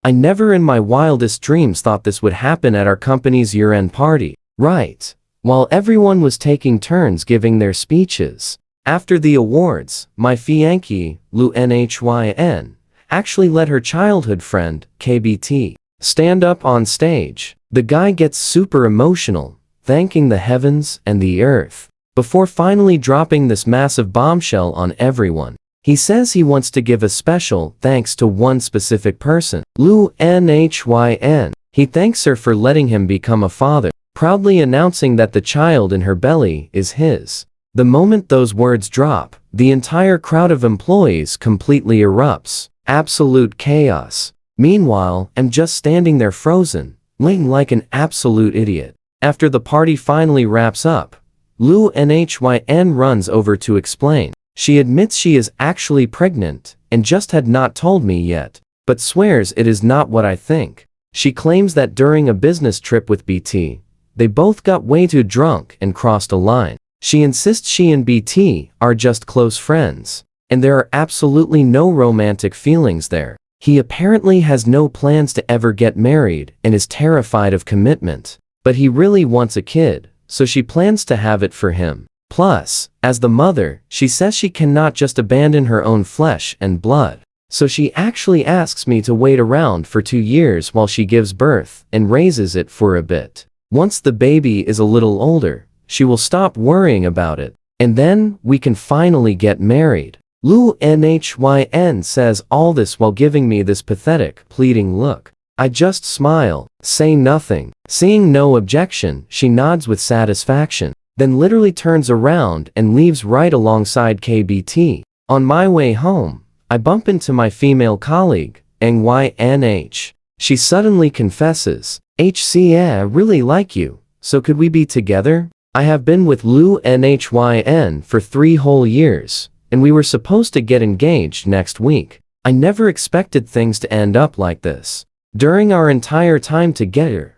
I never in my wildest dreams thought this would happen at our company's year-end party. Right. While everyone was taking turns giving their speeches. After the awards, my fiancée, Lu Nhyn, actually let her childhood friend, KBT, stand up on stage. The guy gets super emotional, thanking the heavens and the earth, before finally dropping this massive bombshell on everyone. He says he wants to give a special thanks to one specific person, Lu Nhyn. He thanks her for letting him become a father, proudly announcing that the child in her belly is his. The moment those words drop, the entire crowd of employees completely erupts. Absolute chaos. Meanwhile, I'm just standing there frozen, looking like an absolute idiot. After the party finally wraps up, Lu Nhyn runs over to explain. She admits she is actually pregnant and just had not told me yet, but swears it is not what I think. She claims that during a business trip with BT, they both got way too drunk and crossed a line. She insists she and BT are just close friends, and there are absolutely no romantic feelings there. He apparently has no plans to ever get married and is terrified of commitment, but he really wants a kid, so she plans to have it for him. Plus, as the mother, she says she cannot just abandon her own flesh and blood. So she actually asks me to wait around for 2 years while she gives birth and raises it for a bit. Once the baby is a little older, she will stop worrying about it, and then we can finally get married. Lu Nhyn says all this while giving me this pathetic, pleading look. I just smile, say nothing. Seeing no objection, she nods with satisfaction, then literally turns around and leaves right alongside KBT. On my way home, I bump into my female colleague, Nhyn. She suddenly confesses, I really like you, so could we be together? I have been with Lu Nhyn for 3 whole years, and we were supposed to get engaged next week. I never expected things to end up like this. During our entire time together,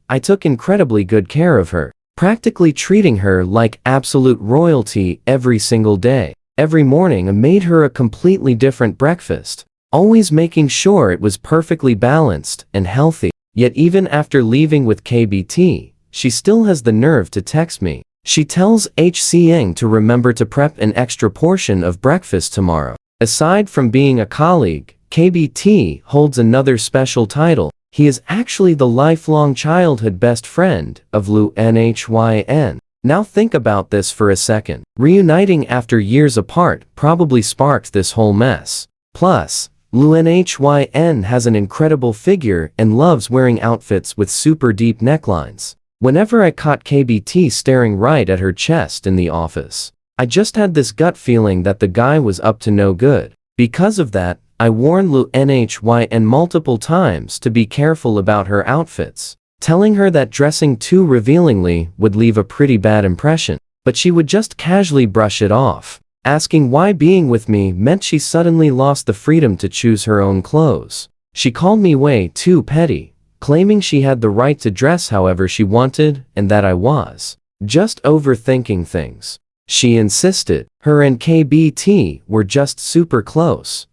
I took incredibly good care of her, practically treating her like absolute royalty every single day. Every morning I made her a completely different breakfast, always making sure it was perfectly balanced and healthy. Yet even after leaving with KBT, she still has the nerve to text me. She tells HCN to remember to prep an extra portion of breakfast tomorrow. Aside from being a colleague, KBT holds another special title. He is actually the lifelong childhood best friend of Lu Nhyn. Now think about this for a second. Reuniting after years apart probably sparked this whole mess. Plus, Lu Nhyn has an incredible figure and loves wearing outfits with super deep necklines. Whenever I caught KBT staring right at her chest in the office, I just had this gut feeling that the guy was up to no good. Because of that, I warned Lu Nhyn multiple times to be careful about her outfits, telling her that dressing too revealingly would leave a pretty bad impression. But she would just casually brush it off, asking why being with me meant she suddenly lost the freedom to choose her own clothes. She called me way too petty, claiming she had the right to dress however she wanted and that I was just overthinking things. She insisted her and KBT were just super close,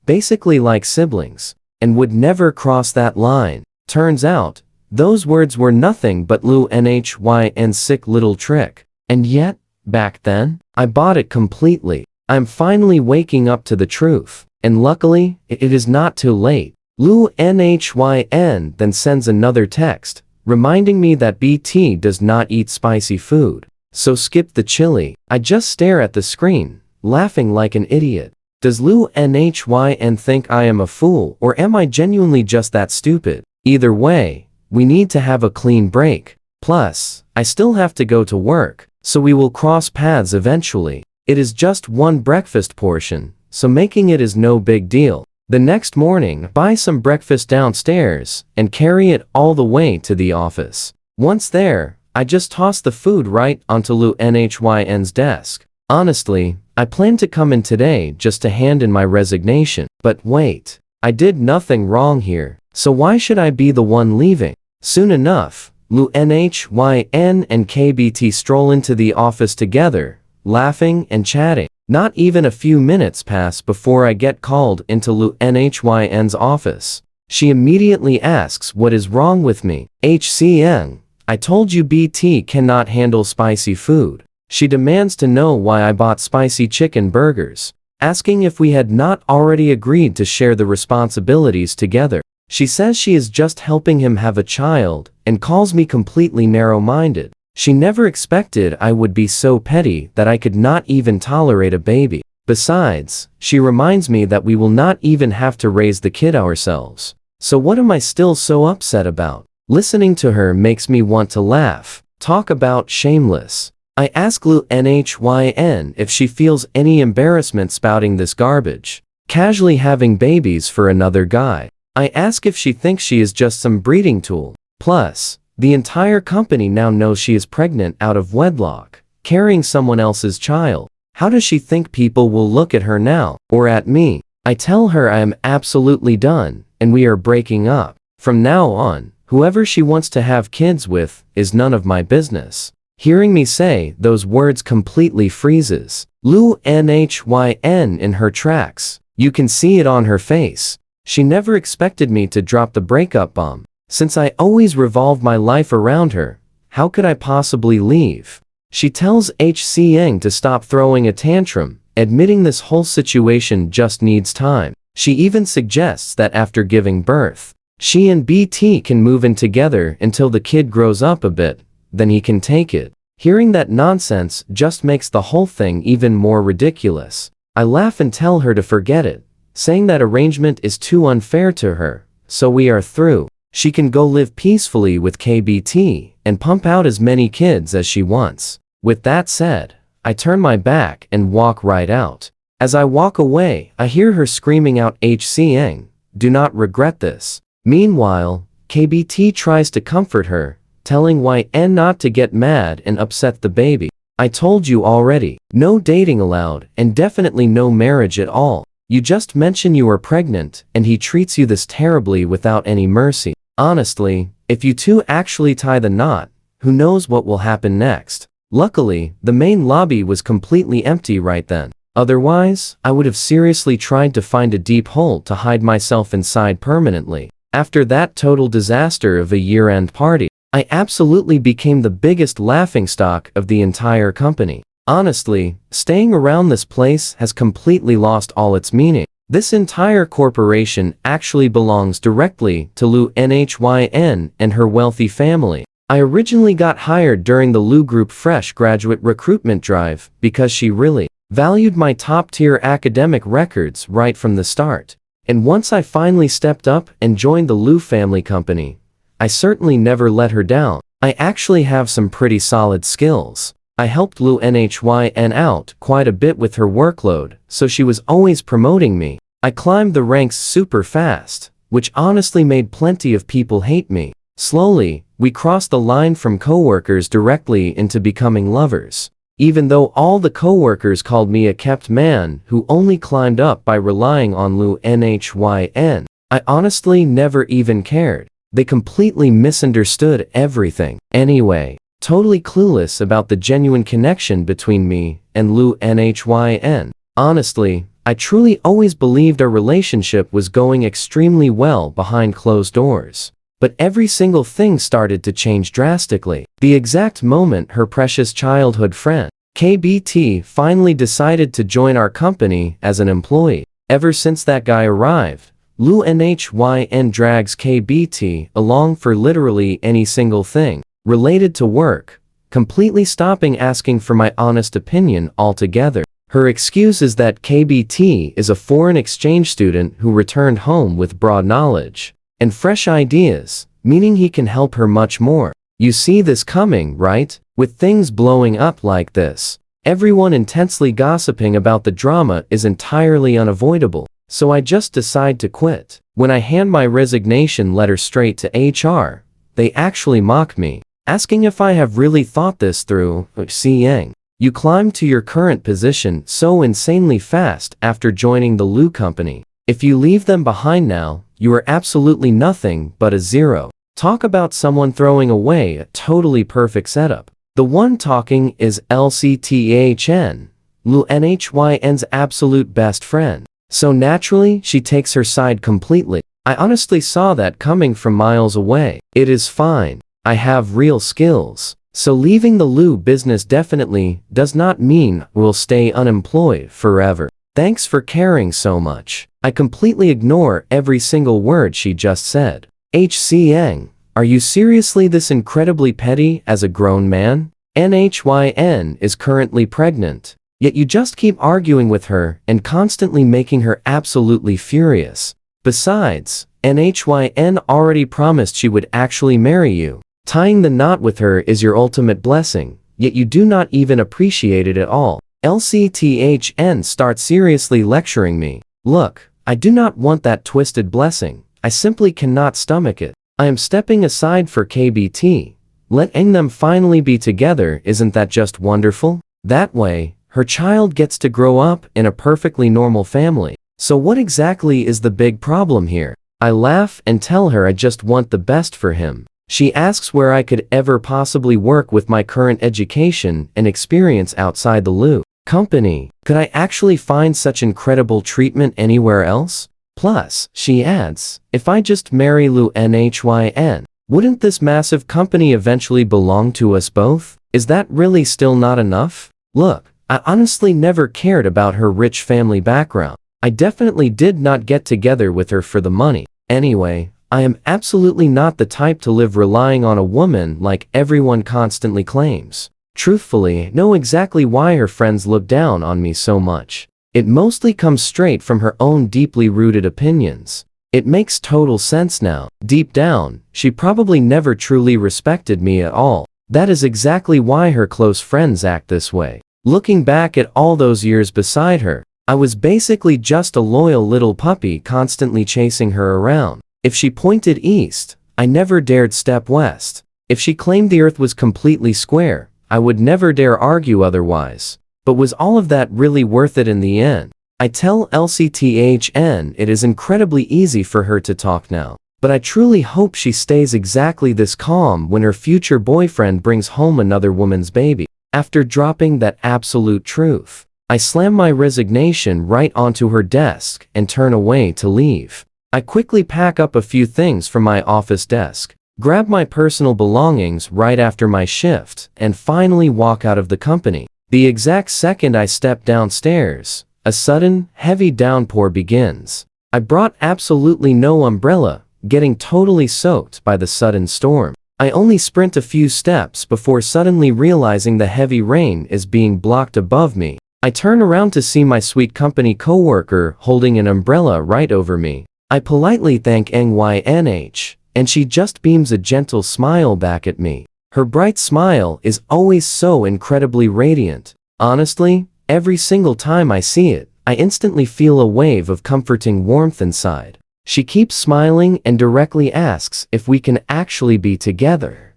basically like siblings, and would never cross that line. Turns out, those words were nothing but Lu Nhyn's sick little trick. And yet, back then, I bought it completely. I'm finally waking up to the truth. And luckily, it is not too late. Lu Nhyn then sends another text, reminding me that BT does not eat spicy food. So skip the chili. I just stare at the screen, laughing like an idiot. Does Lu Nhyn think I am a fool, or am I genuinely just that stupid? Either way, we need to have a clean break. Plus, I still have to go to work, so we will cross paths eventually. It is just one breakfast portion, so making it is no big deal. The next morning, buy some breakfast downstairs and carry it all the way to the office. Once there, I just toss the food right onto Lu Nhyn's desk. Honestly, I planned to come in today just to hand in my resignation. But wait, I did nothing wrong here, so why should I be the one leaving? Soon enough, Lu Nhyn and KBT stroll into the office together, laughing and chatting. Not even a few minutes pass before I get called into Lu Nhyn's office. She immediately asks what is wrong with me. HCN, I told you BT cannot handle spicy food. She demands to know why I bought spicy chicken burgers, asking if we had not already agreed to share the responsibilities together. She says she is just helping him have a child, and calls me completely narrow-minded. She never expected I would be so petty that I could not even tolerate a baby. Besides, she reminds me that we will not even have to raise the kid ourselves. So what am I still so upset about? Listening to her makes me want to laugh. Talk about shameless. I ask Lu Nhyn if she feels any embarrassment spouting this garbage, casually having babies for another guy. I ask if she thinks she is just some breeding tool. Plus, the entire company now knows she is pregnant out of wedlock, carrying someone else's child. How does she think people will look at her now, or at me? I tell her I am absolutely done, and we are breaking up. From now on, whoever she wants to have kids with is none of my business. Hearing me say those words completely freezes Lu Nhyn in her tracks. You can see it on her face. She never expected me to drop the breakup bomb. Since I always revolved my life around her, how could I possibly leave? She tells HCN to stop throwing a tantrum, admitting this whole situation just needs time. She even suggests that after giving birth, she and BT can move in together until the kid grows up a bit, then he can take it. Hearing that nonsense just makes the whole thing even more ridiculous. I laugh and tell her to forget it, saying that arrangement is too unfair to her, so we are through. She can go live peacefully with KBT and pump out as many kids as she wants. With that said, I turn my back and walk right out. As I walk away, I hear her screaming out, HCN, do not regret this. Meanwhile, KBT tries to comfort her, telling YN not to get mad and upset the baby. I told you already, no dating allowed and definitely no marriage at all. You just mention you are pregnant and he treats you this terribly without any mercy. Honestly, if you two actually tie the knot, who knows what will happen next. Luckily, the main lobby was completely empty right then. Otherwise, I would have seriously tried to find a deep hole to hide myself inside permanently. After that total disaster of a year-end party, I absolutely became the biggest laughingstock of the entire company. Honestly, staying around this place has completely lost all its meaning. This entire corporation actually belongs directly to Lu Nhyn and her wealthy family. I originally got hired during the Lu Group Fresh Graduate Recruitment Drive because she really valued my top-tier academic records right from the start. And once I finally stepped up and joined the Lu family company, I certainly never let her down. I actually have some pretty solid skills. I helped Lu Nhyn out quite a bit with her workload, so she was always promoting me. I climbed the ranks super fast, which honestly made plenty of people hate me. Slowly, we crossed the line from coworkers directly into becoming lovers. Even though all the coworkers called me a kept man who only climbed up by relying on Lu Nhyn, I honestly never even cared. They completely misunderstood everything. Anyway, totally clueless about the genuine connection between me and Lu Nhyn. Honestly, I truly always believed our relationship was going extremely well behind closed doors. But every single thing started to change drastically. The exact moment her precious childhood friend, KBT, finally decided to join our company as an employee. Ever since that guy arrived, Lu Nhyn drags KBT along for literally any single thing related to work, completely stopping asking for my honest opinion altogether. Her excuse is that KBT is a foreign exchange student who returned home with broad knowledge and fresh ideas, meaning he can help her much more. You see this coming, right? With things blowing up like this, everyone intensely gossiping about the drama is entirely unavoidable. So I just decide to quit. When I hand my resignation letter straight to HR, they actually mock me, asking if I have really thought this through. Seeing you climbed to your current position so insanely fast after joining the Lu company. If you leave them behind now, you are absolutely nothing but a zero. Talk about someone throwing away a totally perfect setup. The one talking is LCTHN, Lu Nhyn's absolute best friend. So naturally, she takes her side completely. I honestly saw that coming from miles away. It is fine. I have real skills. So leaving the Lu business definitely does not mean we'll stay unemployed forever. Thanks for caring so much. I completely ignore every single word she just said. HCN, are you seriously this incredibly petty as a grown man? NHYN is currently pregnant. Yet you just keep arguing with her and constantly making her absolutely furious. Besides, NHYN already promised she would actually marry you. Tying the knot with her is your ultimate blessing, yet you do not even appreciate it at all. LCTHN starts seriously lecturing me. Look, I do not want that twisted blessing. I simply cannot stomach it. I am stepping aside for KBT. Letting them finally be together, isn't that just wonderful? That way, her child gets to grow up in a perfectly normal family. So what exactly is the big problem here? I laugh and tell her I just want the best for him. She asks where I could ever possibly work with my current education and experience outside the Lu company. Could I actually find such incredible treatment anywhere else? Plus, she adds, if I just marry Lu NHYN, wouldn't this massive company eventually belong to us both? Is that really still not enough? Look, I honestly never cared about her rich family background. I definitely did not get together with her for the money. Anyway, I am absolutely not the type to live relying on a woman like everyone constantly claims. Truthfully, I know exactly why her friends look down on me so much. It mostly comes straight from her own deeply rooted opinions. It makes total sense now. Deep down, she probably never truly respected me at all. That is exactly why her close friends act this way. Looking back at all those years beside her, I was basically just a loyal little puppy constantly chasing her around. If she pointed east, I never dared step west. If she claimed the earth was completely square, I would never dare argue otherwise. But was all of that really worth it in the end? I tell LCTHN it is incredibly easy for her to talk now. But I truly hope she stays exactly this calm when her future boyfriend brings home another woman's baby. After dropping that absolute truth, I slam my resignation right onto her desk and turn away to leave. I quickly pack up a few things from my office desk, grab my personal belongings right after my shift, and finally walk out of the company. The exact second I step downstairs, a sudden, heavy downpour begins. I brought absolutely no umbrella, getting totally soaked by the sudden storm. I only sprint a few steps before suddenly realizing the heavy rain is being blocked above me. I turn around to see my sweet company coworker holding an umbrella right over me. I politely thank NYNH, and she just beams a gentle smile back at me. Her bright smile is always so incredibly radiant. Honestly, every single time I see it, I instantly feel a wave of comforting warmth inside. She keeps smiling and directly asks if we can actually be together,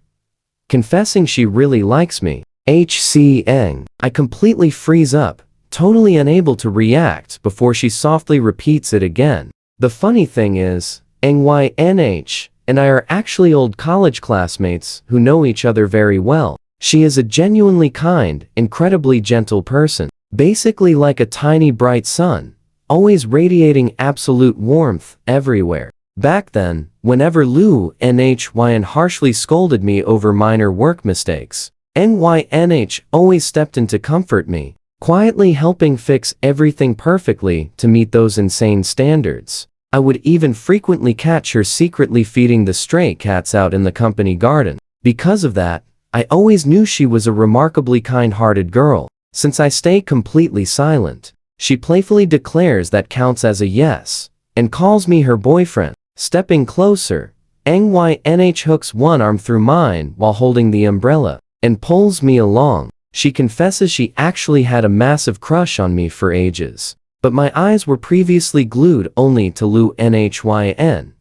confessing she really likes me. HCN. I completely freeze up, totally unable to react before she softly repeats it again. The funny thing is, NYNH and I are actually old college classmates who know each other very well. She is a genuinely kind, incredibly gentle person, basically like a tiny bright sun, always radiating absolute warmth everywhere. Back then, whenever Lu NHYN harshly scolded me over minor work mistakes, NYNH always stepped in to comfort me, quietly helping fix everything perfectly to meet those insane standards. I would even frequently catch her secretly feeding the stray cats out in the company garden. Because of that, I always knew she was a remarkably kind-hearted girl. Since I stay completely silent, she playfully declares that counts as a yes, and calls me her boyfriend. Stepping closer, NYNH hooks one arm through mine while holding the umbrella, and pulls me along. She confesses she actually had a massive crush on me for ages. But my eyes were previously glued only to Lu NHYN,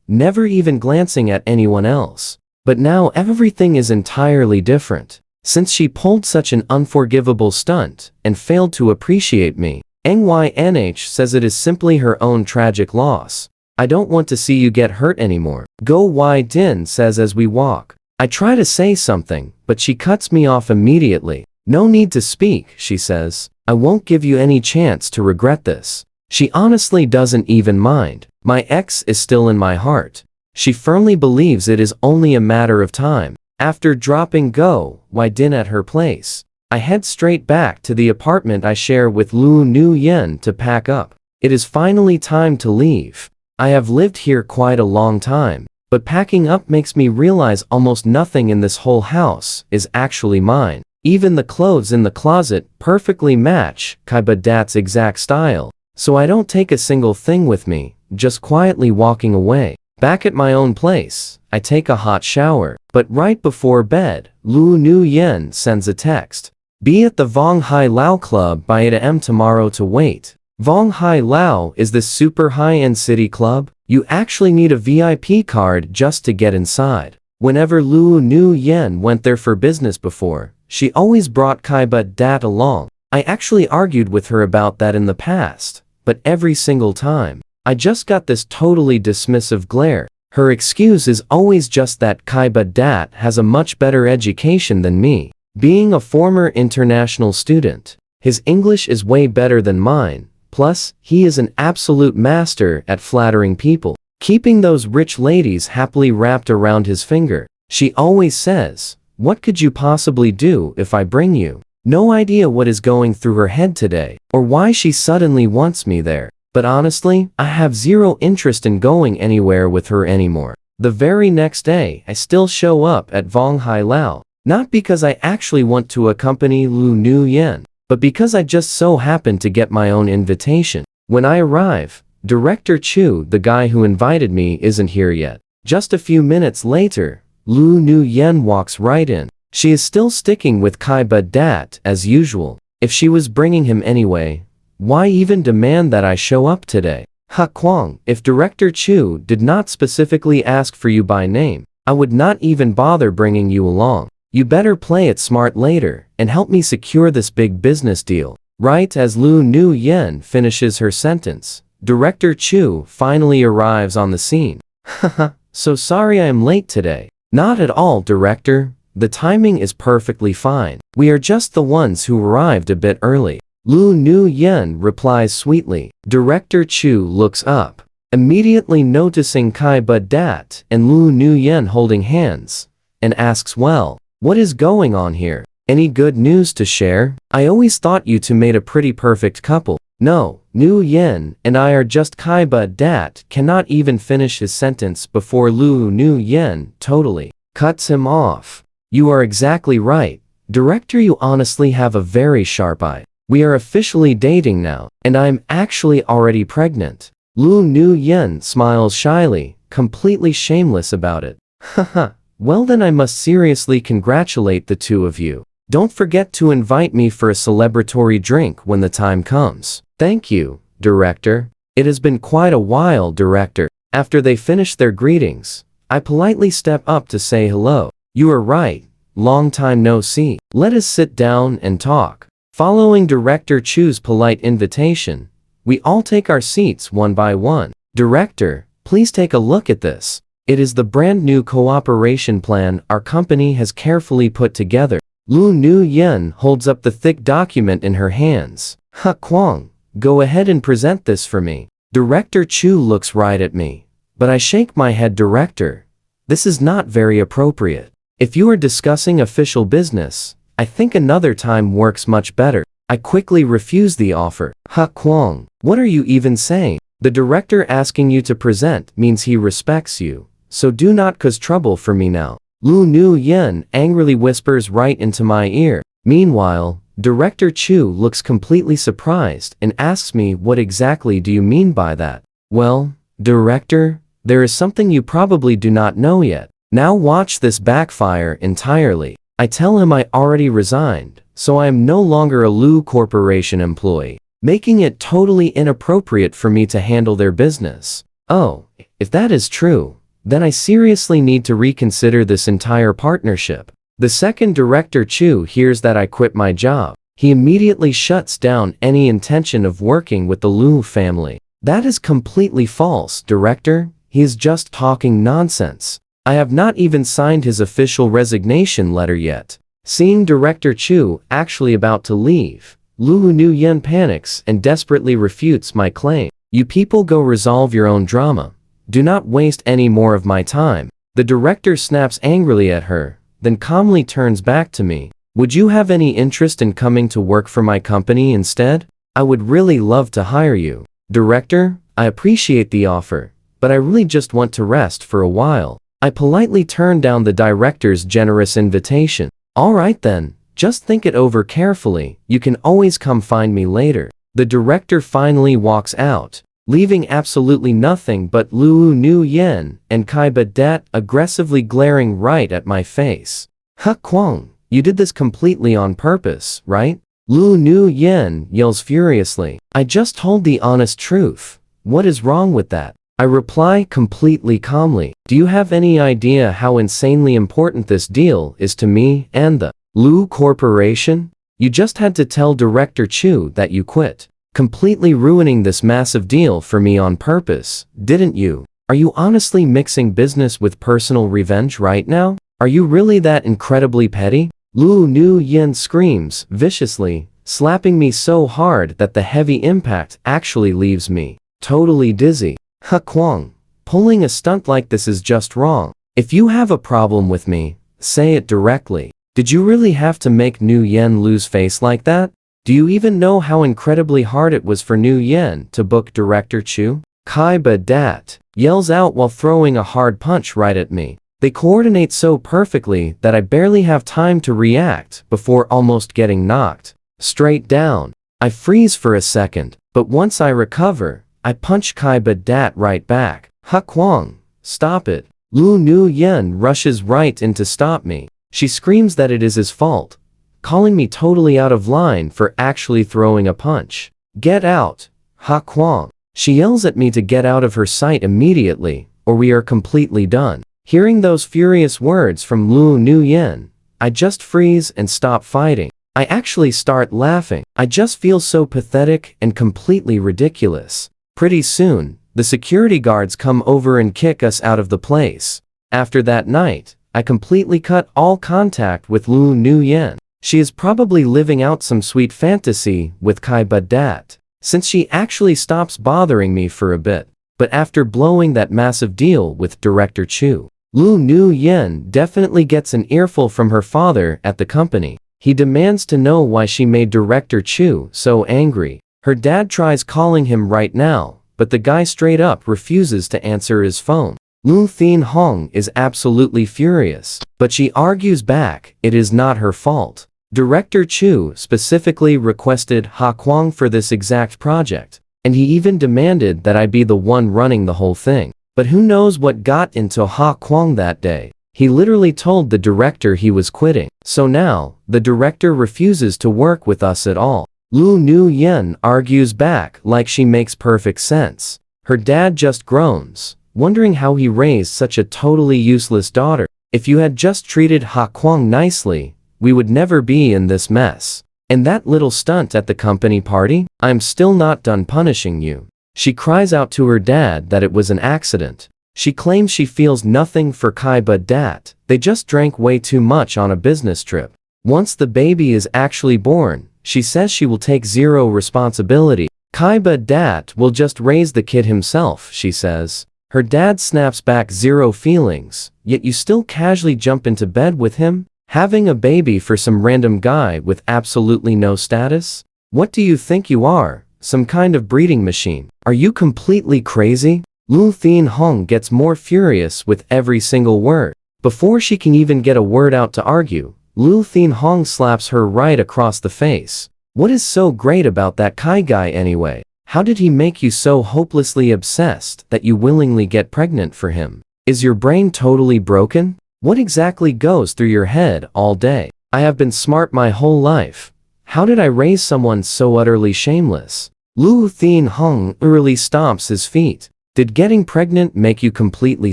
never even glancing at anyone else. But now everything is entirely different. Since she pulled such an unforgivable stunt and failed to appreciate me, NYNH says it is simply her own tragic loss. I don't want to see you get hurt anymore, Go Wai Din says as we walk. I try to say something, but she cuts me off immediately. No need to speak, she says. I won't give you any chance to regret this. She honestly doesn't even mind. My ex is still in my heart. She firmly believes it is only a matter of time. After dropping Go Widen at her place, I head straight back to the apartment I share with Lu Nuyen to pack up. It is finally time to leave. I have lived here quite a long time, but packing up makes me realize almost nothing in this whole house is actually mine. Even the clothes in the closet perfectly match Kaibadat's exact style, so I don't take a single thing with me, just quietly walking away. Back at my own place, I take a hot shower, but right before bed, Lu Nuyen sends a text. Be at the Vong Hai Lao Club by 8 am tomorrow to wait. Vong Hai Lao is this super high-end city club. You actually need a VIP card just to get inside. Whenever Lu Nuyen went there for business before, she always brought Kaibadat along. I actually argued with her about that in the past, but every single time, I just got this totally dismissive glare. Her excuse is always just that Kaibadat has a much better education than me. Being a former international student, his English is way better than mine, plus, he is an absolute master at flattering people, keeping those rich ladies happily wrapped around his finger. She always says, "What could you possibly do if I bring you?" No idea what is going through her head today, or why she suddenly wants me there. But honestly, I have zero interest in going anywhere with her anymore. The very next day, I still show up at Vong Hai Lao, not because I actually want to accompany Lu Nuyen, but because I just so happened to get my own invitation. When I arrive, Director Chu, the guy who invited me, isn't here yet. Just a few minutes later, Lu Nuyen walks right in. She is still sticking with Kaibadat as usual. If she was bringing him anyway, why even demand that I show up today? Ha Kwang, if Director Chu did not specifically ask for you by name, I would not even bother bringing you along. You better play it smart later and help me secure this big business deal. Right as Lu Nuyen finishes her sentence, Director Chu finally arrives on the scene. Haha, so sorry I am late today. Not at all, Director. The timing is perfectly fine. We are just the ones who arrived a bit early. Lu Nuyen replies sweetly. Director Chu looks up, immediately noticing Kaibadat and Lu Nuyen holding hands, and asks, well, what is going on here? Any good news to share? I always thought you two made a pretty perfect couple. No, Nuyen and I are just. Kaibadat cannot even finish his sentence before Lu Nuyen totally cuts him off. You are exactly right. Director, you honestly have a very sharp eye. We are officially dating now, and I'm actually already pregnant. Lu Nuyen smiles shyly, completely shameless about it. Haha, well then I must seriously congratulate the two of you. Don't forget to invite me for a celebratory drink when the time comes. Thank you, Director. It has been quite a while, Director. After they finish their greetings, I politely step up to say hello. You are right. Long time no see. Let us sit down and talk. Following Director Chu's polite invitation, we all take our seats one by one. Director, please take a look at this. It is the brand new cooperation plan our company has carefully put together. Lu Nuyen holds up the thick document in her hands. Ha Kwang, go ahead and present this for me. Director Chu looks right at me, but I shake my head. Director, this is not very appropriate. If you are discussing official business, I think another time works much better. I quickly refuse the offer. Ha Kwang, what are you even saying? The director asking you to present means he respects you, so do not cause trouble for me now. Lu Nuyen angrily whispers right into my ear. Meanwhile, Director Chu looks completely surprised and asks me, what exactly do you mean by that? Well, Director, there is something you probably do not know yet. Now watch this backfire entirely. I tell him I already resigned, so I am no longer a Lu Corporation employee, making it totally inappropriate for me to handle their business. Oh, if that is true, then I seriously need to reconsider this entire partnership. The second Director Chu hears that I quit my job, he immediately shuts down any intention of working with the Lu family. That is completely false, Director. He is just talking nonsense. I have not even signed his official resignation letter yet. Seeing Director Chu actually about to leave, Lu Nuyen panics and desperately refutes my claim. You people go resolve your own drama. Do not waste any more of my time. The director snaps angrily at her, then calmly turns back to me. Would you have any interest in coming to work for my company instead? I would really love to hire you. Director, I appreciate the offer, but I really just want to rest for a while. I politely turned down the director's generous invitation. All right then, just think it over carefully. You can always come find me later. The director finally walks out, leaving absolutely nothing but Lu Nuyen and Kai Badet aggressively glaring right at my face. Ha Kwang, you did this completely on purpose, right? Lu Nuyen yells furiously. I just told the honest truth. What is wrong with that? I reply completely calmly. Do you have any idea how insanely important this deal is to me and the Lu Corporation? You just had to tell Director Chu that you quit, completely ruining this massive deal for me on purpose, didn't you? Are you honestly mixing business with personal revenge right now? Are you really that incredibly petty? Lu Nuyen screams viciously, slapping me so hard that the heavy impact actually leaves me totally dizzy. Ha Kwang, pulling a stunt like this is just wrong. If you have a problem with me, say it directly. Did you really have to make Nuyen lose face like that? Do you even know how incredibly hard it was for Nuyen to book Director Chu? Kai Badet yells out while throwing a hard punch right at me. They coordinate so perfectly that I barely have time to react before almost getting knocked straight down. I freeze for a second, but once I recover, I punch Kai Badet right back. Ha Kwang, stop it. Lu Nuyen rushes right in to stop me. She screams that it is his fault, calling me totally out of line for actually throwing a punch. Get out, Ha Kwang. She yells at me to get out of her sight immediately, or we are completely done. Hearing those furious words from Lu Nuyen, I just freeze and stop fighting. I actually start laughing. I just feel so pathetic and completely ridiculous. Pretty soon, the security guards come over and kick us out of the place. After that night, I completely cut all contact with Lu Nuyen. She is probably living out some sweet fantasy with Kai Badet, since she actually stops bothering me for a bit. But after blowing that massive deal with Director Chu, Lu Nuyen definitely gets an earful from her father at the company. He demands to know why she made Director Chu so angry. Her dad tries calling him right now, but the guy straight up refuses to answer his phone. Lu Thin Hong is absolutely furious, but she argues back it is not her fault. Director Chu specifically requested Ha Kwang for this exact project, and he even demanded that I be the one running the whole thing. But who knows what got into Ha Kwang that day. He literally told the director he was quitting. So now, the director refuses to work with us at all. Lu Nuyen argues back like she makes perfect sense. Her dad just groans, wondering how he raised such a totally useless daughter. If you had just treated Ha Kwang nicely, we would never be in this mess. And that little stunt at the company party? I'm still not done punishing you. She cries out to her dad that it was an accident. She claims she feels nothing for Kai Badet. They just drank way too much on a business trip. Once the baby is actually born, she says she will take zero responsibility. Kai Badet will just raise the kid himself, she says. Her dad snaps back, zero feelings, yet you still casually jump into bed with him? Having a baby for some random guy with absolutely no status? What do you think you are, some kind of breeding machine? Are you completely crazy? Lu Thin Hong gets more furious with every single word. Before she can even get a word out to argue, Lu Thin Hong slaps her right across the face. What is so great about that Kai guy anyway? How did he make you so hopelessly obsessed that you willingly get pregnant for him? Is your brain totally broken? What exactly goes through your head all day? I have been smart my whole life. How did I raise someone so utterly shameless? Lu Thin Hong utterly stomps his feet. Did getting pregnant make you completely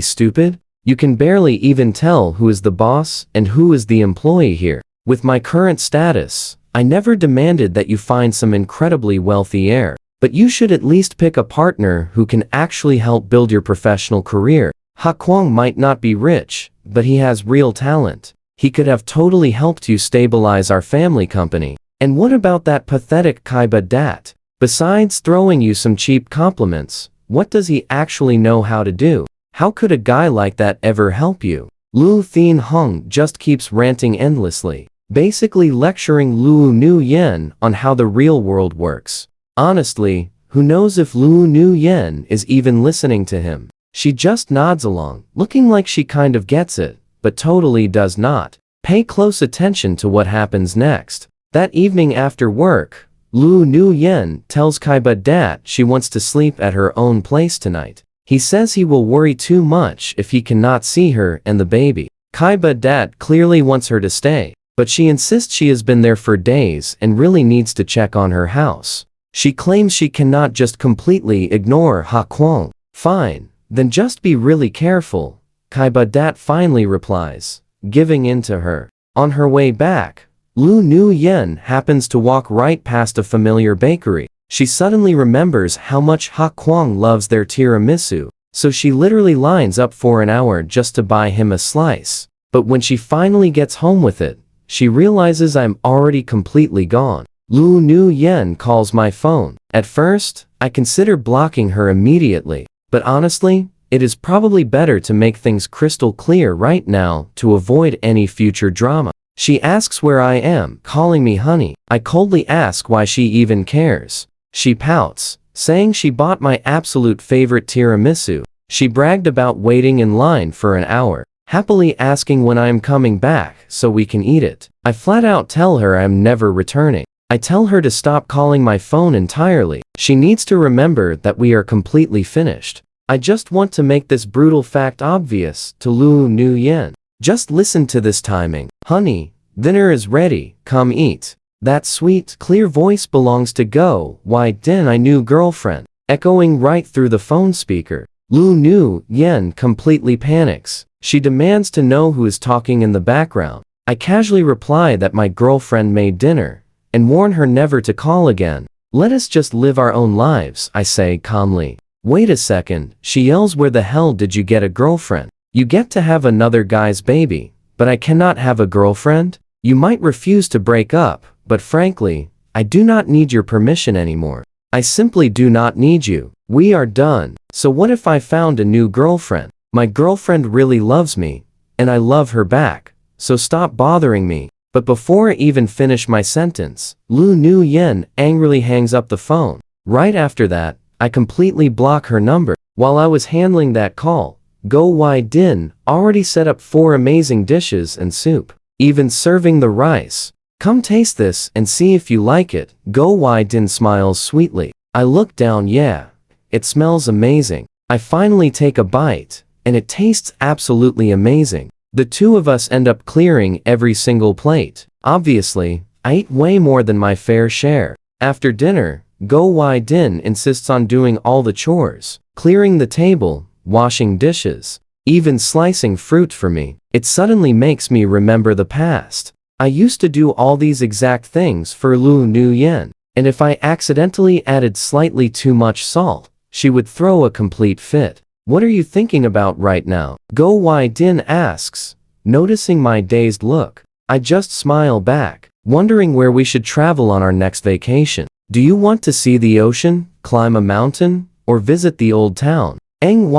stupid? You can barely even tell who is the boss and who is the employee here. With my current status, I never demanded that you find some incredibly wealthy heir, but you should at least pick a partner who can actually help build your professional career. Ha Kwang might not be rich, but he has real talent. He could have totally helped you stabilize our family company. And what about that pathetic Kaiba Dat? Besides throwing you some cheap compliments, what does he actually know how to do? How could a guy like that ever help you? Lu Heng just keeps ranting endlessly, basically lecturing Lu Nuyen on how the real world works. Honestly, who knows if Lu Nuyen is even listening to him? She just nods along, looking like she kind of gets it, but totally does not. Pay close attention to what happens next. That evening after work, Lu Nuyen tells Kaiba Dat she wants to sleep at her own place tonight. He says he will worry too much if he cannot see her and the baby. Kaiba Dat clearly wants her to stay, but she insists she has been there for days and really needs to check on her house. She claims she cannot just completely ignore Ha Kuang. Fine, then just be really careful, Kaiba Dat finally replies, giving in to her. On her way back, Lu Nuyen happens to walk right past a familiar bakery. She suddenly remembers how much Ha Kuang loves their tiramisu, so she literally lines up for an hour just to buy him a slice. But when she finally gets home with it, she realizes I'm already completely gone. Lu Nuyen calls my phone. At first, I consider blocking her immediately, but honestly, it is probably better to make things crystal clear right now to avoid any future drama. She asks where I am, calling me honey. I coldly ask why she even cares. She pouts, saying she bought my absolute favorite tiramisu. She bragged about waiting in line for an hour, happily asking when I am coming back so we can eat it. I flat out tell her I am never returning. I tell her to stop calling my phone entirely. She needs to remember that we are completely finished. I just want to make this brutal fact obvious to Lu Nuyen. Just listen to this timing. Honey, dinner is ready, come eat. That sweet, clear voice belongs to Go Wai Din, my new girlfriend, echoing right through the phone speaker. Lu Nuyen completely panics. She demands to know who is talking in the background. I casually reply that my girlfriend made dinner, and warn her never to call again. Let us just live our own lives, I say calmly. Wait a second, she yells, where the hell did you get a girlfriend? You get to have another guy's baby, but I cannot have a girlfriend? You might refuse to break up, but frankly, I do not need your permission anymore. I simply do not need you. We are done. So what if I found a new girlfriend? My girlfriend really loves me, and I love her back, so stop bothering me. But before I even finish my sentence, Lu Nuyen angrily hangs up the phone. Right after that, I completely block her number. While I was handling that call, Go Wai Din already set up 4 amazing dishes and soup, even serving the rice. Come taste this and see if you like it. Go Wai Din smiles sweetly. I look down. Yeah, it smells amazing. I finally take a bite, and it tastes absolutely amazing. The two of us end up clearing every single plate. Obviously, I eat way more than my fair share. After dinner, Go Wai Din insists on doing all the chores, clearing the table, washing dishes, even slicing fruit for me. It suddenly makes me remember the past. I used to do all these exact things for Lu Nuyen, and if I accidentally added slightly too much salt, she would throw a complete fit. What are you thinking about right now? Go Wai Din asks, noticing my dazed look. I just smile back, wondering where we should travel on our next vacation. Do you want to see the ocean, climb a mountain, or visit the old town? Ng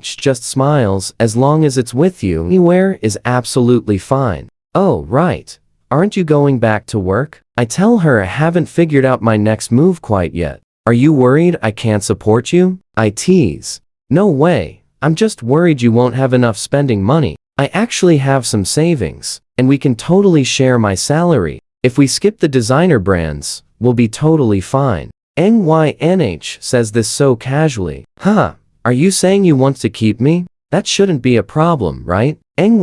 just smiles. As long as it's with you, anywhere is absolutely fine. Oh, right. Aren't you going back to work? I tell her I haven't figured out my next move quite yet. Are you worried I can't support you? I tease. No way. I'm just worried you won't have enough spending money. I actually have some savings, and we can totally share my salary. If we skip the designer brands, we'll be totally fine. Ng says this so casually. Huh, are you saying you want to keep me? That shouldn't be a problem, right? Ng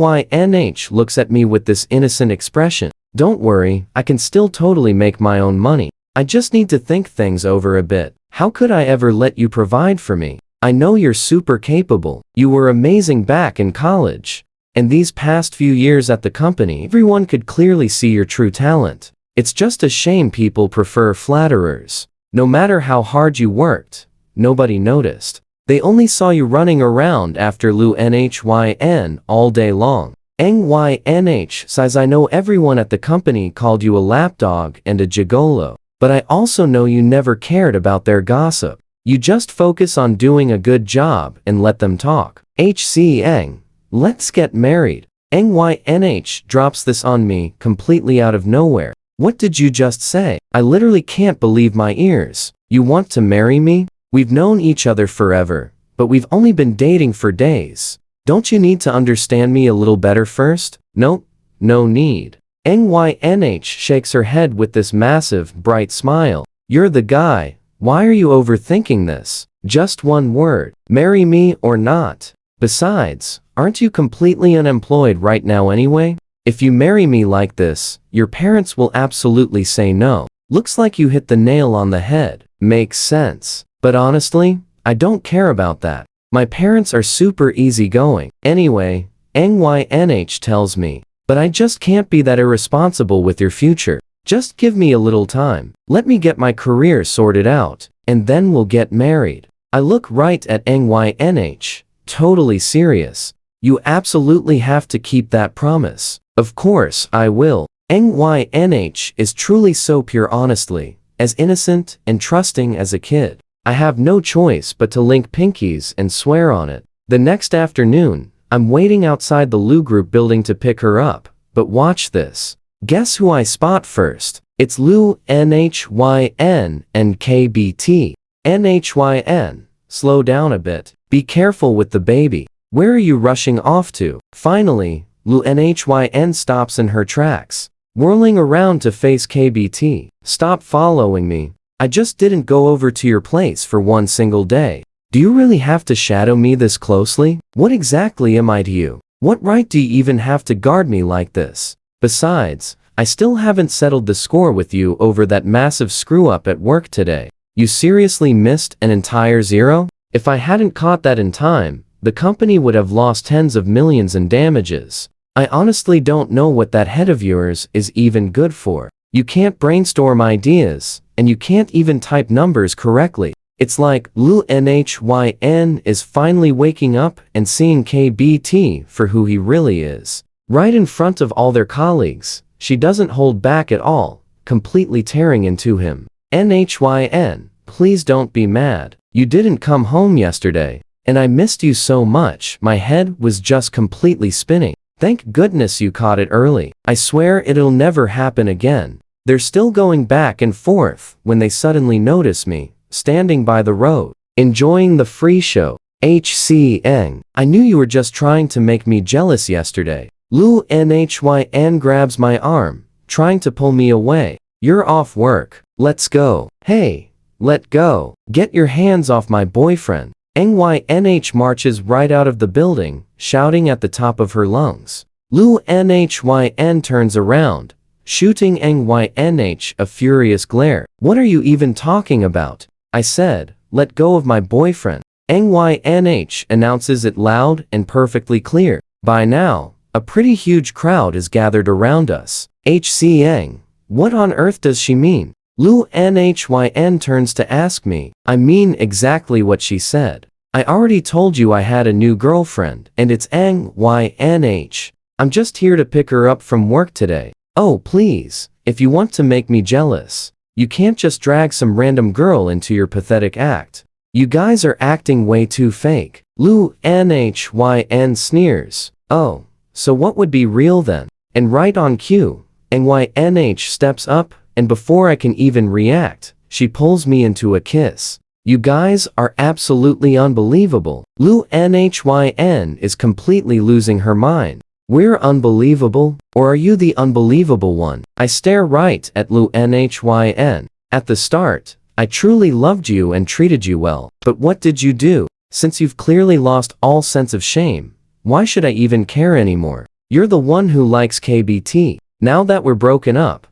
looks at me with this innocent expression. Don't worry, I can still totally make my own money. I just need to think things over a bit. How could I ever let you provide for me? I know you're super capable. You were amazing back in college. And these past few years at the company, everyone could clearly see your true talent. It's just a shame people prefer flatterers. No matter how hard you worked, nobody noticed. They only saw you running around after Lu Nhyn all day long. NYNH sighs. I know everyone at the company called you a lapdog and a gigolo, but I also know you never cared about their gossip. You just focus on doing a good job and let them talk. HC Eng, let's get married. NYNH drops this on me completely out of nowhere. What did you just say? I literally can't believe my ears. You want to marry me? We've known each other forever, but we've only been dating for days. Don't you need to understand me a little better first? Nope, no need. NYNH shakes her head with this massive, bright smile. You're the guy. Why are you overthinking this? Just one word. Marry me or not. Besides, aren't you completely unemployed right now anyway? If you marry me like this, your parents will absolutely say no. Looks like you hit the nail on the head. Makes sense. But honestly, I don't care about that. My parents are super easygoing. Anyway, NYNH tells me, but I just can't be that irresponsible with your future. Just give me a little time. Let me get my career sorted out, and then we'll get married. I look right at NYNH, totally serious. You absolutely have to keep that promise. Of course I will. NYNH is truly so pure, honestly, as innocent and trusting as a kid. I have no choice but to link pinkies and swear on it. The next afternoon, I'm waiting outside the Lu Group building to pick her up, but watch this. Guess who I spot first? It's Lu, NHYN, and KBT. NHYN, slow down a bit. Be careful with the baby. Where are you rushing off to? Finally, Lu NHYN stops in her tracks, whirling around to face KBT. Stop following me. I just didn't go over to your place for one single day. Do you really have to shadow me this closely? What exactly am I to you? What right do you even have to guard me like this? Besides, I still haven't settled the score with you over that massive screw-up at work today. You seriously missed an entire zero? If I hadn't caught that in time, the company would have lost tens of millions in damages. I honestly don't know what that head of yours is even good for. You can't brainstorm ideas, and you can't even type numbers correctly. It's like Lu NHYN is finally waking up and seeing KBT for who he really is. Right in front of all their colleagues, she doesn't hold back at all, completely tearing into him. NHYN, please don't be mad. You didn't come home yesterday, and I missed you so much. My head was just completely spinning. Thank goodness you caught it early. I swear it'll never happen again. They're still going back and forth when they suddenly notice me, standing by the road, enjoying the free show. HC Eng, I knew you were just trying to make me jealous yesterday. Lu NHYN grabs my arm, trying to pull me away. You're off work. Let's go. Hey, let go. Get your hands off my boyfriend. NYNH marches right out of the building, shouting at the top of her lungs. Lu NHYN turns around, shooting NYNH a furious glare. What are you even talking about? I said, let go of my boyfriend. NYNH announces it loud and perfectly clear. By now, a pretty huge crowd is gathered around us. HC Eng, what on earth does she mean? Lu NHYN turns to ask me. I mean exactly what she said. I already told you I had a new girlfriend, and it's NYNH. I'm just here to pick her up from work today. Oh please, if you want to make me jealous, you can't just drag some random girl into your pathetic act. You guys are acting way too fake. Lu NHYN sneers. Oh, so what would be real then? And right on cue, NYNH steps up, and before I can even react, she pulls me into a kiss. You guys are absolutely unbelievable. Lu NHYN is completely losing her mind. We're unbelievable, or are you the unbelievable one? I stare right at Lu NHYN. At the start, I truly loved you and treated you well. But what did you do? Since you've clearly lost all sense of shame, why should I even care anymore? You're the one who likes KBT. Now that we're broken up,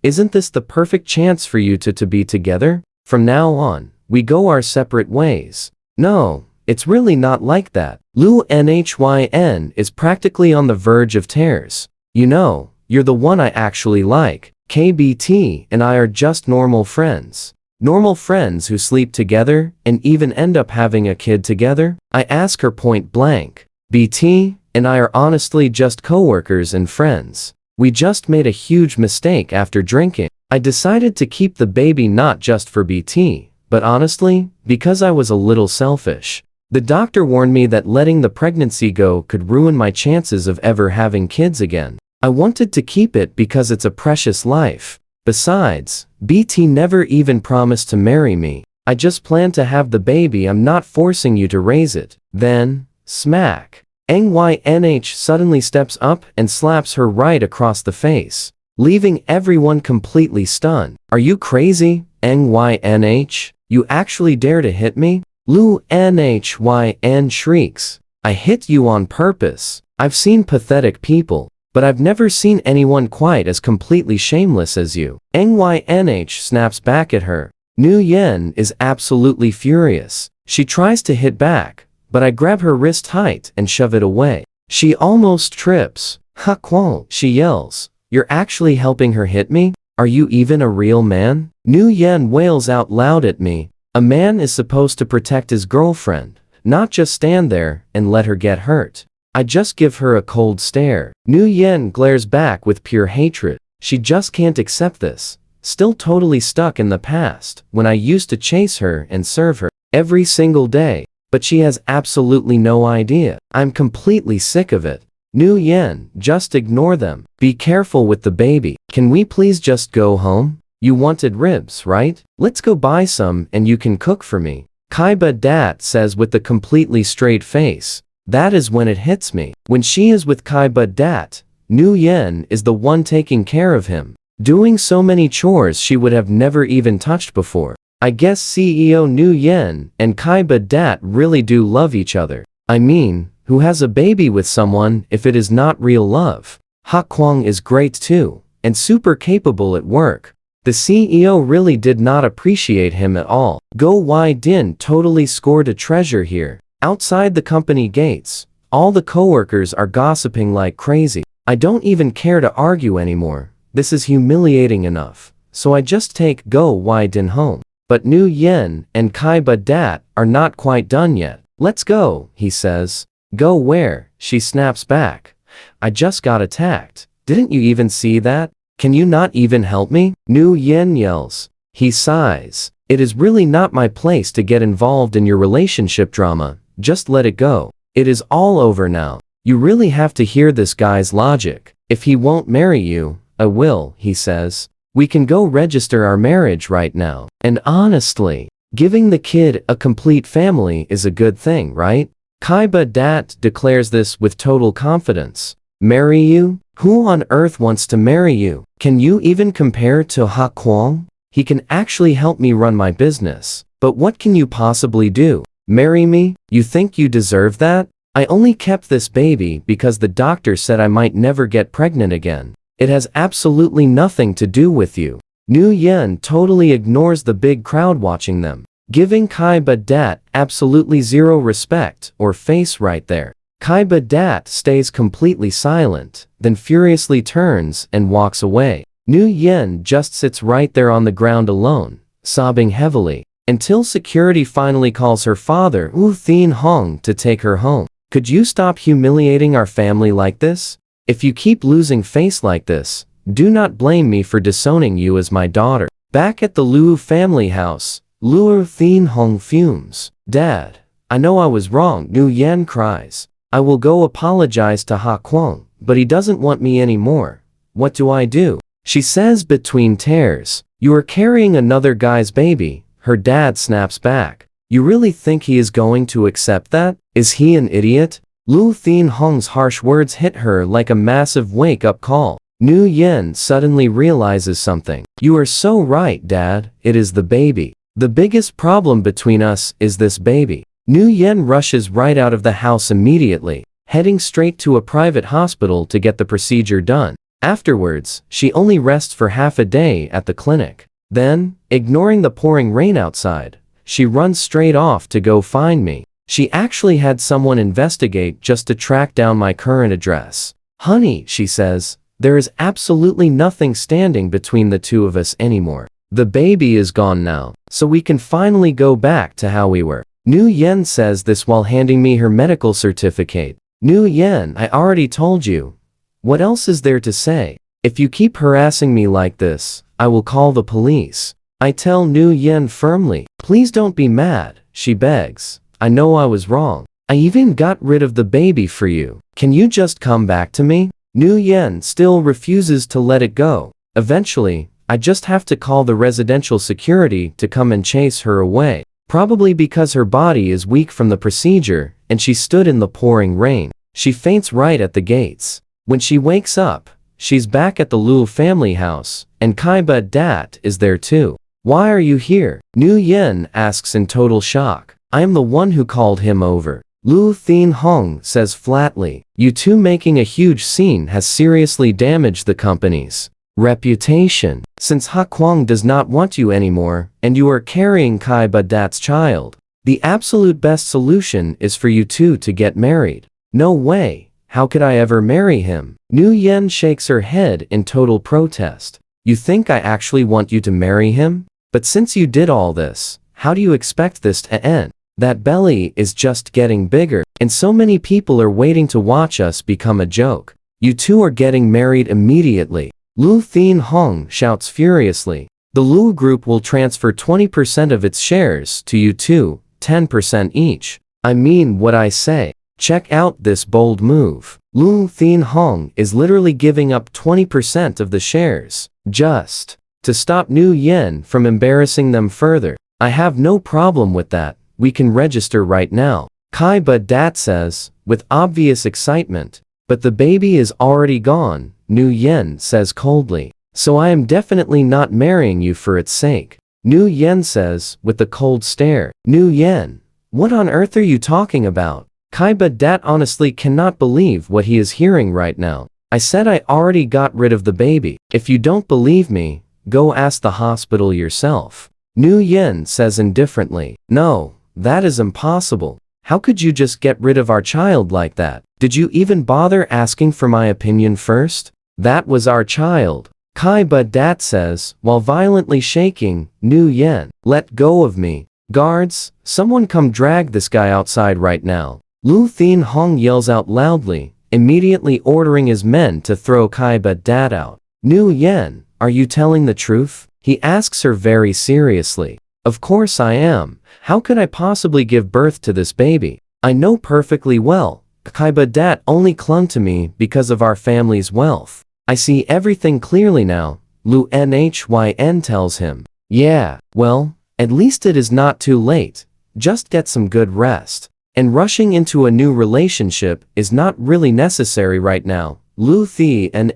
isn't this the perfect chance for you to be together? From now on, we go our separate ways. No, it's really not like that. Lu NHYN is practically on the verge of tears. You know, you're the one I actually like. KBT and I are just normal friends. Normal friends who sleep together and even end up having a kid together? I ask her point blank. BT, and I are honestly just coworkers and friends. We just made a huge mistake after drinking. I decided to keep the baby not just for BT, but honestly, because I was a little selfish. The doctor warned me that letting the pregnancy go could ruin my chances of ever having kids again. I wanted to keep it because it's a precious life. Besides, BT never even promised to marry me. I just plan to have the baby. I'm not forcing you to raise it. Then, smack. NYNH suddenly steps up and slaps her right across the face, leaving everyone completely stunned. Are you crazy, NYNH? You actually dare to hit me? Lu NHYN shrieks. I hit you on purpose. I've seen pathetic people, but I've never seen anyone quite as completely shameless as you. NYNH snaps back at her. Nu Yen is absolutely furious. She tries to hit back, but I grab her wrist tight and shove it away. She almost trips. Ha Kwon, she yells. You're actually helping her hit me? Are you even a real man? Nu Yen wails out loud at me. A man is supposed to protect his girlfriend, not just stand there and let her get hurt. I just give her a cold stare. Nu Yen glares back with pure hatred. She just can't accept this. Still totally stuck in the past, when I used to chase her and serve her every single day. But she has absolutely no idea. I'm completely sick of it. Nu Yen, just ignore them. Be careful with the baby. Can we please just go home? You wanted ribs, right? Let's go buy some and you can cook for me. Kaiba Dat says with a completely straight face. That is when it hits me. When she is with Kaiba Dat, Nu Yen is the one taking care of him, doing so many chores she would have never even touched before. I guess CEO Nu Yen and Kaiba Dat really do love each other. I mean, who has a baby with someone if it is not real love? Ha Kwang is great too, and super capable at work. The CEO really did not appreciate him at all. Go Wai Din totally scored a treasure here. Outside the company gates, all the coworkers are gossiping like crazy. I don't even care to argue anymore. This is humiliating enough. So I just take Go Wai Din home. But Nu Yen and Kaiba Dat are not quite done yet. Let's go, he says. Go where? She snaps back. I just got attacked. Didn't you even see that? Can you not even help me? Nu Yen yells. He sighs. It is really not my place to get involved in your relationship drama. Just let it go. It is all over now. You really have to hear this guy's logic. If he won't marry you, I will, he says. We can go register our marriage right now. And honestly, giving the kid a complete family is a good thing, right? Kaiba Dat declares this with total confidence. Marry you? Who on earth wants to marry you? Can you even compare to Ha Kwang? He can actually help me run my business. But what can you possibly do? Marry me? You think you deserve that? I only kept this baby because the doctor said I might never get pregnant again. It has absolutely nothing to do with you. Nu Yen totally ignores the big crowd watching them, giving Kaiba Dat absolutely zero respect or face right there. Kaiba Dat stays completely silent, then furiously turns and walks away. Nu Yen just sits right there on the ground alone, sobbing heavily, until security finally calls her father Wu Thin Hong to take her home. Could you stop humiliating our family like this? If you keep losing face like this, do not blame me for disowning you as my daughter. Back at the Luo family house, Luo Thin Hong fumes. Dad, I know I was wrong, Nu Yen cries. I will go apologize to Ha Kwang, but he doesn't want me anymore. What do I do? She says between tears. You are carrying another guy's baby. Her dad snaps back. You really think he is going to accept that? Is he an idiot? Lu Thin Hong's harsh words hit her like a massive wake-up call. Nu Yen suddenly realizes something. You are so right, Dad. It is the baby. The biggest problem between us is this baby. Nu Yen rushes right out of the house immediately, heading straight to a private hospital to get the procedure done. Afterwards, she only rests for half a day at the clinic. Then, ignoring the pouring rain outside, she runs straight off to go find me. She actually had someone investigate just to track down my current address. Honey, she says, there is absolutely nothing standing between the two of us anymore. The baby is gone now, so we can finally go back to how we were. Nu Yen says this while handing me her medical certificate. Nu Yen, I already told you. What else is there to say? If you keep harassing me like this, I will call the police. I tell Nu Yen firmly. Please don't be mad, she begs. I know I was wrong. I even got rid of the baby for you. Can you just come back to me? Nu Yen still refuses to let it go. Eventually, I just have to call the residential security to come and chase her away. Probably because her body is weak from the procedure, and she stood in the pouring rain. She faints right at the gates. When she wakes up, she's back at the Lu family house, and Kaiba Dat is there too. Why are you here? Nu Yen asks in total shock. I am the one who called him over. Lu Thien Hong says flatly. You two making a huge scene has seriously damaged the company's reputation. Since Ha Kuang does not want you anymore, and you are carrying Kaiba Dat's child, the absolute best solution is for you two to get married. No way. How could I ever marry him? Nu Yen shakes her head in total protest. You think I actually want you to marry him? But since you did all this, how do you expect this to end? That belly is just getting bigger, and so many people are waiting to watch us become a joke. You two are getting married immediately. Lu Thien Hong shouts furiously. The Lu Group will transfer 20% of its shares to you two, 10% each. I mean what I say. Check out this bold move. Lu Thien Hong is literally giving up 20% of the shares, just to stop Nu Yen from embarrassing them further. I have no problem with that. We can register right now. Kaiba Dat says, with obvious excitement. But the baby is already gone, Nu Yen says coldly. So I am definitely not marrying you for its sake. Nu Yen says, with a cold stare. Nu Yen, what on earth are you talking about? Kaiba Dat honestly cannot believe what he is hearing right now. I said I already got rid of the baby. If you don't believe me, go ask the hospital yourself. Nu Yen says indifferently. No, that is impossible. How could you just get rid of our child like that? Did you even bother asking for my opinion first? That was our child. Kaiba Dat says, while violently shaking. Nu Yen, let go of me. Guards, someone come drag this guy outside right now. Lu Thien Hong yells out loudly, immediately ordering his men to throw Kaiba Dat out. Nu Yen, are you telling the truth? He asks her very seriously. Of course I am. How could I possibly give birth to this baby? I know perfectly well. Kaiba Dat only clung to me because of our family's wealth. I see everything clearly now, Lu Nhyn tells him. Yeah, well, at least it is not too late. Just get some good rest. And rushing into a new relationship is not really necessary right now, Lu Thien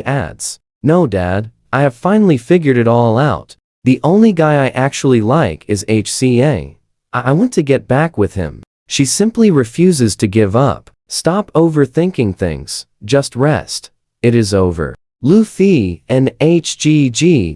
adds. No Dad, I have finally figured it all out. The only guy I actually like is HCA. I want to get back with him. She simply refuses to give up. Stop overthinking things, just rest. It is over. Lu Thien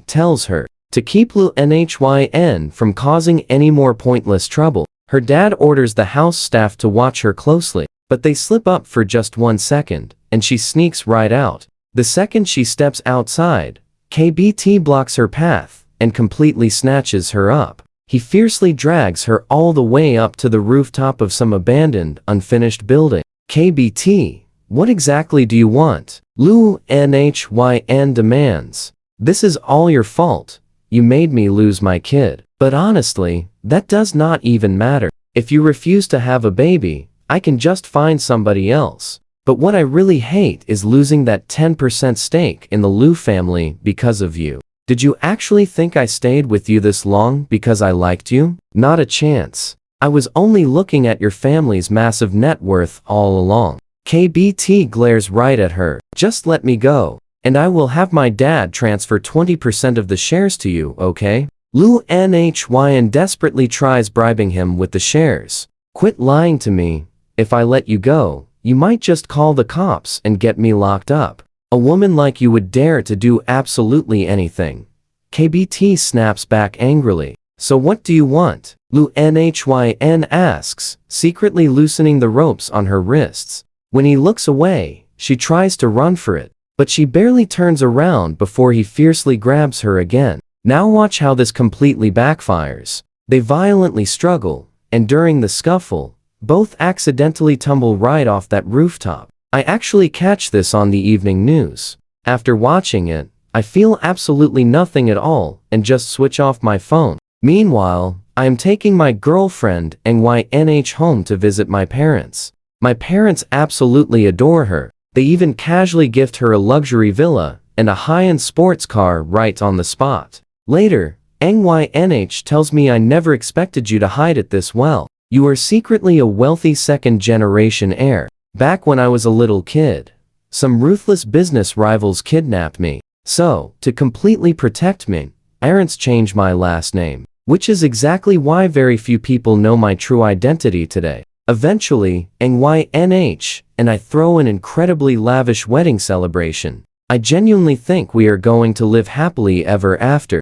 tells her to keep Lu Nhyn from causing any more pointless trouble. Her dad orders the house staff to watch her closely, but they slip up for just 1 second, and she sneaks right out. The second she steps outside, KBT blocks her path and completely snatches her up. He fiercely drags her all the way up to the rooftop of some abandoned, unfinished building. KBT, what exactly do you want? Lu Nhyn demands. This is all your fault. You made me lose my kid. But honestly, that does not even matter. If you refuse to have a baby, I can just find somebody else. But what I really hate is losing that 10% stake in the Lu family because of you. Did you actually think I stayed with you this long because I liked you? Not a chance. I was only looking at your family's massive net worth all along. KBT glares right at her. Just let me go, and I will have my dad transfer 20% of the shares to you, okay? Lu Nhyn desperately tries bribing him with the shares. Quit lying to me. If I let you go, you might just call the cops and get me locked up. A woman like you would dare to do absolutely anything. KBT snaps back angrily. So what do you want? Lu Nhyn asks, secretly loosening the ropes on her wrists. When he looks away, she tries to run for it, but she barely turns around before he fiercely grabs her again. Now watch how this completely backfires. They violently struggle, and during the scuffle, both accidentally tumble right off that rooftop. I actually catch this on the evening news. After watching it, I feel absolutely nothing at all and just switch off my phone. Meanwhile, I am taking my girlfriend NYNH home to visit my parents. My parents absolutely adore her. They even casually gift her a luxury villa and a high-end sports car right on the spot. Later, NYNH tells me I never expected you to hide it this well. You are secretly a wealthy second-generation heir. Back when I was a little kid, some ruthless business rivals kidnapped me. So, to completely protect me, parents changed my last name, which is exactly why very few people know my true identity today. Eventually, NYNH and I throw an incredibly lavish wedding celebration. I genuinely think we are going to live happily ever after.